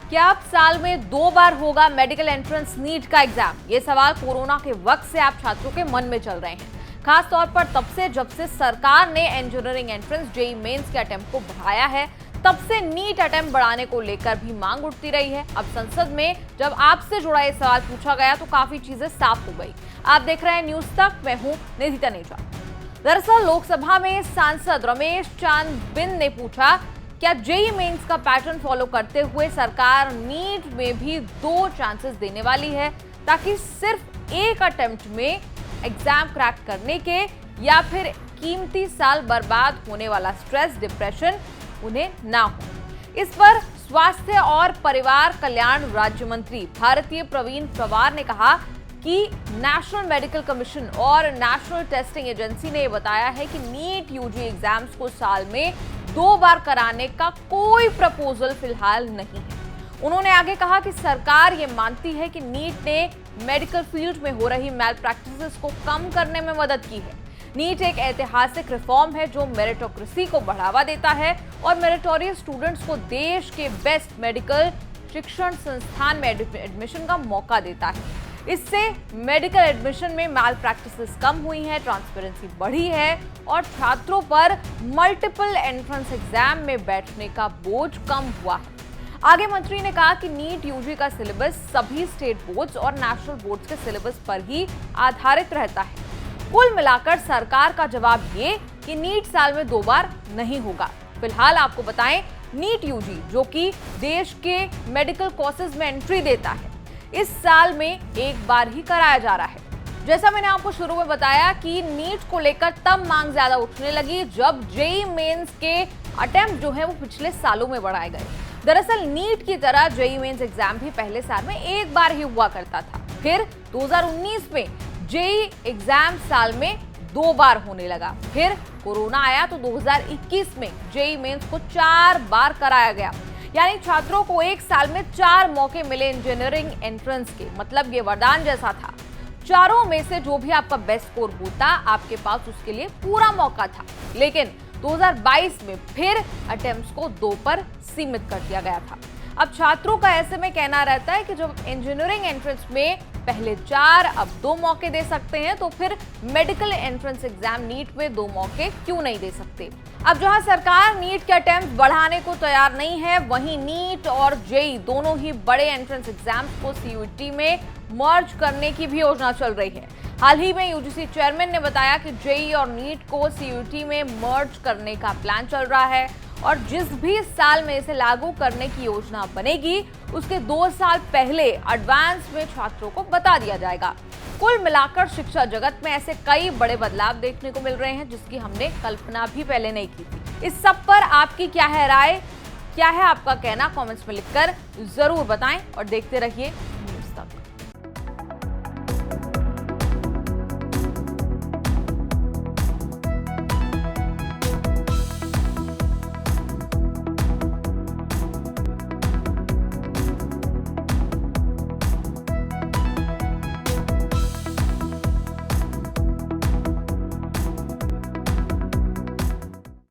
क्या अब साल में 2 बार होगा मेडिकल एंट्रेंस नीट का एग्जाम? ये सवाल कोरोना के वक्त से आप छात्रों के मन में चल रहे हैं, खास तौर पर तब से जब से सरकार ने इंजीनियरिंग एंट्रेंस जेईई मेंस के अटेम्प्ट को बढ़ाया है। तब से नीट अटेम्प्ट बढ़ाने को लेकर भी मांग उठती रही है। अब संसद में जब आपसे जुड़ा ये सवाल पूछा गया तो काफी चीजें साफ हो गई। आप देख रहे हैं न्यूज तक, मैं हूं निधि तनेजा। दरअसल लोकसभा में सांसद रमेश चांद बिंद ने पूछा, क्या जेईई मेंस का पैटर्न फॉलो करते हुए सरकार नीट में भी 2 चांसेस देने वाली है, ताकि सिर्फ एक अटेम्प्ट में एग्जाम क्रैक करने के या फिर कीमती साल बर्बाद होने वाला स्ट्रेस, डिप्रेशन उन्हें ना हो। इस पर स्वास्थ्य और परिवार कल्याण राज्य मंत्री भारतीय प्रवीण पवार ने कहा कि नेशनल मेडिकल कमीशन और नेशनल टेस्टिंग एजेंसी ने बताया है कि नीट यूजी एग्जाम्स को साल में 2 बार कराने का कोई प्रपोजल फिलहाल नहीं है। उन्होंने आगे कहा कि सरकार ये मानती है कि नीट ने मेडिकल फील्ड में हो रही मैल प्रैक्टिसेस को कम करने में मदद की है। नीट एक ऐतिहासिक रिफॉर्म है जो मेरिटोक्रेसी को बढ़ावा देता है और मेरिटोरियस स्टूडेंट्स को देश के बेस्ट मेडिकल शिक्षण संस्थान में एडमिशन का मौका देता है। इससे मेडिकल एडमिशन में मैल प्रैक्टिसेस कम हुई हैं, ट्रांसपेरेंसी बढ़ी है और छात्रों पर मल्टीपल एंट्रेंस एग्जाम में बैठने का बोझ कम हुआ है। आगे मंत्री ने कहा कि नीट यूजी का सिलेबस सभी स्टेट बोर्ड्स और नेशनल बोर्ड्स के सिलेबस पर ही आधारित रहता है। कुल मिलाकर सरकार का जवाब ये कि नीट साल में 2 बार नहीं होगा। फिलहाल आपको बताएं, नीट यूजी जो कि देश के मेडिकल कोर्सेज में एंट्री देता है, इस साल में 1 बार ही कराया जा रहा है। जैसा मैंने आपको शुरू में बताया कि नीट को लेकर तब मांग ज्यादा उठने लगी जब जेईई मेंस के अटेम्प्ट जो है वो पिछले सालों में बढ़ाए गए। दरअसल नीट की तरह जेईई मेंस एग्जाम भी पहले साल में 1 बार ही हुआ करता था। फिर 2019 में जेईई एग्जाम साल में 2 बार होने लगा। फिर कोरोना आया तो 2021 में जेईई मेंस को 4 बार कराया गया। यानी छात्रों को एक साल में 4 मौके मिले इंजीनियरिंग एंट्रेंस के। मतलब ये वरदान जैसा था। चारों में से जो भी आपका बेस्ट स्कोर होता, आपके पास उसके लिए पूरा मौका था। लेकिन 2022 में फिर अटेम्प्ट्स को 2 पर सीमित कर दिया गया था। अब छात्रों का ऐसे में कहना रहता है कि जब इंजीनियरिंग एंट्रेंस में पहले 4 अब 2 मौके दे सकते हैं, तो फिर मेडिकल एंट्रेंस एग्जाम नीट में 2 मौके क्यों नहीं दे सकते। अब जहां सरकार नीट के अटेम्प्ट बढ़ाने को तैयार नहीं है, वहीं नीट और जेईई दोनों ही बड़े एंट्रेंस एग्जाम्स को सीयूईटी में मर्ज करने की भी योजना चल रही है। हाल ही में यूजीसी चेयरमैन ने बताया कि जेईई और नीट को सीयूईटी में मर्ज करने का प्लान चल रहा है और जिस भी साल में इसे लागू करने की योजना बनेगी, उसके 2 साल पहले एडवांस में छात्रों को बता दिया जाएगा। कुल मिलाकर शिक्षा जगत में ऐसे कई बड़े बदलाव देखने को मिल रहे हैं जिसकी हमने कल्पना भी पहले नहीं की थी। इस सब पर आपकी क्या है राय, क्या है आपका कहना, कमेंट्स में लिखकर जरूर बताएं और देखते रहिए